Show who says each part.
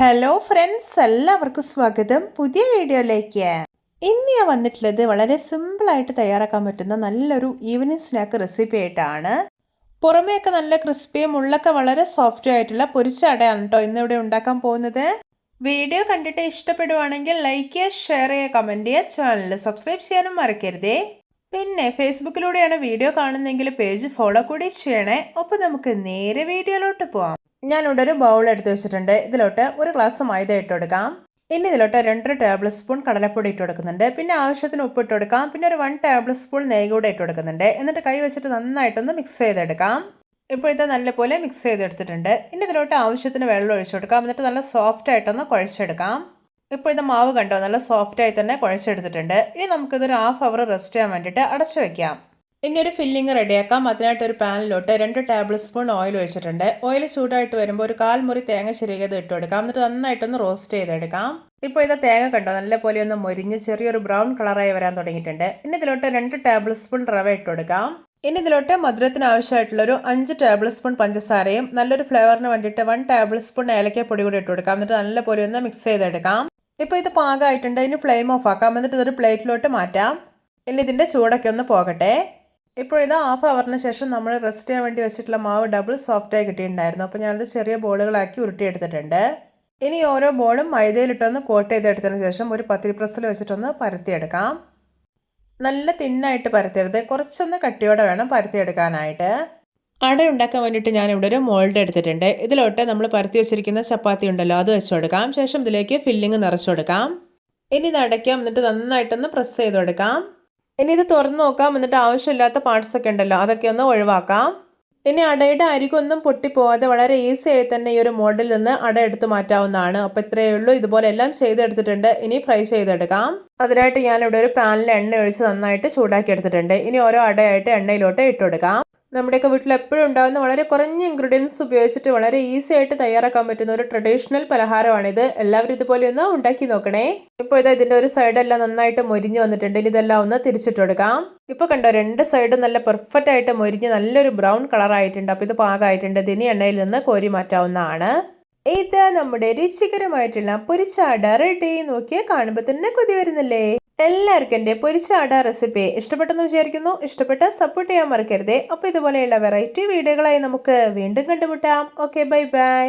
Speaker 1: Hello friends, എല്ലാവർക്കും സ്വാഗതം പുതിയ വീഡിയോയിലേക്ക്. ഇന്ന് ഞാൻ വന്നിട്ടുള്ളത് വളരെ സിമ്പിളായിട്ട് തയ്യാറാക്കാൻ പറ്റുന്ന നല്ലൊരു ഈവനിങ് സ്നാക്ക് റെസിപ്പി ആയിട്ടാണ്. പുറമേയൊക്കെ നല്ല ക്രിസ്പിയും ഉള്ളൊക്കെ വളരെ സോഫ്റ്റ് ആയിട്ടുള്ള പൊരിച്ച അടയാണ് കേട്ടോ ഇന്നിവിടെ ഉണ്ടാക്കാൻ പോകുന്നത്. വീഡിയോ കണ്ടിട്ട് ഇഷ്ടപ്പെടുവാണെങ്കിൽ ലൈക്ക് ചെയ്യുക, ഷെയർ ചെയ്യുക, കമൻറ്റ് ചെയ്യുക, ചാനൽ സബ്സ്ക്രൈബ് ചെയ്യാനും മറക്കരുതേ. പിന്നെ ഫേസ്ബുക്കിലൂടെയാണ് വീഡിയോ കാണുന്നതെങ്കിൽ പേജ് ഫോളോ കൂടി ചെയ്യണേ. അപ്പോൾ നമുക്ക് നേരെ വീഡിയോയിലോട്ട് പോവാം. ഞാനിവിടെ ഒരു ബൗൾ എടുത്ത് വെച്ചിട്ടുണ്ട്. ഇതിലോട്ട് ഒരു ഗ്ലാസ് മൈദ ഇട്ട് കൊടുക്കാം. ഇനി ഇതിലോട്ട് 2 ടേബിൾ സ്പൂൺ കടലപ്പൊടി ഇട്ട് കൊടുക്കുന്നുണ്ട്. പിന്നെ ആവശ്യത്തിന് ഉപ്പ് ഇട്ട് കൊടുക്കാം. പിന്നെ ഒരു 1 ടേബിൾ സ്പൂൺ നെയ്യ് കൂടെ ഇട്ട് കൊടുക്കുന്നുണ്ട്. എന്നിട്ട് കൈ വെച്ചിട്ട് നന്നായിട്ടൊന്ന് മിക്സ് ചെയ്തെടുക്കാം. ഇപ്പോൾ ഇത് നല്ലപോലെ മിക്സ് ചെയ്തെടുത്തിട്ടുണ്ട്. ഇനി ഇതിലോട്ട് ആവശ്യത്തിന് വെള്ളം ഒഴിച്ചു കൊടുക്കാം. എന്നിട്ട് നല്ല സോഫ്റ്റ് ആയിട്ടൊന്ന് കുഴച്ചെടുക്കാം. ഇപ്പോൾ ഇത് മാവ് കണ്ടോ, നല്ല സോഫ്റ്റായി തന്നെ കുഴച്ചെടുത്തിട്ടുണ്ട്. ഇനി നമുക്കിതൊരു 1/2 അവർ റെസ്റ്റ് ചെയ്യാൻ വേണ്ടിയിട്ട് അടച്ചു വയ്ക്കാം. ഇനി ഒരു ഫില്ലിങ് റെഡിയാക്കാം. അതിനായിട്ട് ഒരു പാനിലോട്ട് 2 ടേബിൾ സ്പൂൺ ഓയിൽ ഒഴിച്ചിട്ടുണ്ട്. ഓയിൽ ചൂടായിട്ട് വരുമ്പോൾ ഒരു 1/4 മുറി തേങ്ങ ചെറിയത് ഇട്ട് കൊടുക്കാം. എന്നിട്ട് നന്നായിട്ടൊന്ന് റോസ്റ്റ് ചെയ്തെടുക്കാം. ഇപ്പോൾ ഇത് തേങ്ങ കണ്ടോ, നല്ലപോലെ ഒന്ന് മൊരിഞ്ഞ് ചെറിയൊരു ബ്രൗൺ കളറായി വരാൻ തുടങ്ങിയിട്ടുണ്ട്. ഇനി ഇതിലോട്ട് 2 ടേബിൾ സ്പൂൺ റവ ഇട്ട് കൊടുക്കാം. ഇനി ഇതിലോട്ട് മധുരത്തിന് ആവശ്യമായിട്ടുള്ളൊരു 5 ടേബിൾ സ്പൂൺ പഞ്ചസാരയും നല്ലൊരു ഫ്ലേവറിന് വേണ്ടിയിട്ട് 1 ടേബിൾ സ്പൂൺ ഏലക്കപ്പൊടി കൂടി ഇട്ട് കൊടുക്കാം. എന്നിട്ട് നല്ലപോലെ ഒന്ന് മിക്സ് ചെയ്തെടുക്കാം. ഇപ്പോൾ ഇത് പാകമായിട്ടുണ്ട്. ഇനി ഫ്ലെയിം ഓഫ് ആക്കാം. എന്നിട്ട് ഇതൊരു പ്ലേറ്റിലോട്ട് മാറ്റാം. ഇനി ഇതിൻ്റെ ചൂടൊക്കെ ഒന്ന് പോകട്ടെ. ഇപ്പോൾ ഇത് 1/2 അവറിന് ശേഷം നമ്മൾ റെസ്റ്റ് ചെയ്യാൻ വേണ്ടി വെച്ചിട്ടുള്ള മാവ് ഡബിൾ സോഫ്റ്റായി കിട്ടിയിട്ടുണ്ടായിരുന്നു. അപ്പോൾ ഞാനത് ചെറിയ ബോളുകളാക്കി ഉരുട്ടിയെടുത്തിട്ടുണ്ട്. ഇനി ഓരോ ബോളും മൈദയിലിട്ടൊന്ന് കോട്ട് ചെയ്തെടുത്തതിന് ശേഷം ഒരു പത്തിരി പ്രസ്സിൽ വെച്ചിട്ടൊന്ന് പരത്തിയെടുക്കാം. നല്ല തിന്നായിട്ട് പരത്തരുത്, കുറച്ചൊന്ന് കട്ടിയോടെ വേണം പരത്തിയെടുക്കാനായിട്ട്. അട ഉണ്ടാക്കാൻ വേണ്ടിയിട്ട് ഞാനിവിടെ ഒരു മോൾഡ് എടുത്തിട്ടുണ്ട്. ഇതിലോട്ട് നമ്മൾ പരത്തി വെച്ചിരിക്കുന്ന ചപ്പാത്തി ഉണ്ടല്ലോ, അത് വെച്ച് കൊടുക്കാം. ശേഷം ഇതിലേക്ക് ഫില്ലിങ് നിറച്ചു കൊടുക്കാം. ഇനി ഇത് അടയ്ക്കാം. എന്നിട്ട് നന്നായിട്ടൊന്ന് പ്രസ് ചെയ്ത് കൊടുക്കാം. ഇനി ഇത് തുറന്ന് നോക്കാം. എന്നിട്ട് ആവശ്യമില്ലാത്ത പാർട്സ് ഒക്കെ ഉണ്ടല്ലോ, അതൊക്കെ ഒന്ന് ഒഴിവാക്കാം. ഇനി അടയുടെ അരികൊന്നും പൊട്ടിപ്പോവാതെ വളരെ ഈസി ആയി തന്നെ ഈ ഒരു മോൾഡിൽ നിന്ന് അട എടുത്ത് മാറ്റാവുന്നതാണ്. അപ്പോൾ ഇത്രയേ ഉള്ളൂ. ഇതുപോലെ എല്ലാം ചെയ്തെടുത്തിട്ടുണ്ട്. ഇനി ഫ്രൈ ചെയ്തെടുക്കാം. അതിനായിട്ട് ഞാനിവിടെ ഒരു പാനിൽ എണ്ണ ഒഴിച്ച് നന്നായിട്ട് ചൂടാക്കി എടുത്തിട്ടുണ്ട്. ഇനി ഓരോ അടയായിട്ട് എണ്ണയിലോട്ട് ഇട്ട് കൊടുക്കാം. നമ്മുടെയൊക്കെ വീട്ടിൽ എപ്പോഴും ഉണ്ടാകുന്ന വളരെ കുറഞ്ഞ ഇൻഗ്രീഡിയൻസ് ഉപയോഗിച്ചിട്ട് വളരെ ഈസി ആയിട്ട് തയ്യാറാക്കാൻ പറ്റുന്ന ഒരു ട്രഡീഷണൽ പലഹാരമാണിത്. എല്ലാവരും ഇതുപോലെ ഒന്ന് ഉണ്ടാക്കി നോക്കണേ. ഇപ്പോൾ ഇതിൻ്റെ ഒരു സൈഡെല്ലാം നന്നായിട്ട് മൊരിഞ്ഞ് വന്നിട്ടുണ്ട്. ഇനി ഇതെല്ലാം ഒന്ന് തിരിച്ചിട്ട് കൊടുക്കാം. ഇപ്പോൾ കണ്ടോ, 2 സൈഡും നല്ല പെർഫെക്റ്റ് ആയിട്ട് മൊരിഞ്ഞ് നല്ലൊരു ബ്രൗൺ കളർ ആയിട്ടുണ്ട്. അപ്പോൾ ഇത് പാകമായിട്ടുണ്ട്. ഇതിനി എണ്ണയിൽ നിന്ന് കോരി മാറ്റാവുന്നതാണ്. ഇത് നമ്മുടെ രുചികരമായിട്ടുള്ള പൊരിച്ച അട റെഡി. നോക്കിയാൽ കാണുമ്പോൾ തന്നെ കൊതി വരുന്നില്ലേ? എല്ലാവർക്കും എൻ്റെ പൊരിച്ച അട റെസിപ്പി ഇഷ്ടപ്പെട്ടെന്ന് വിചാരിക്കുന്നു. ഇഷ്ടപ്പെട്ടാൽ സപ്പോർട്ട് ചെയ്യാൻ മറക്കരുതേ. അപ്പോൾ ഇതുപോലെയുള്ള വെറൈറ്റി വീഡിയോകളായി നമുക്ക് വീണ്ടും കണ്ടുമുട്ടാം. Okay, bye bye.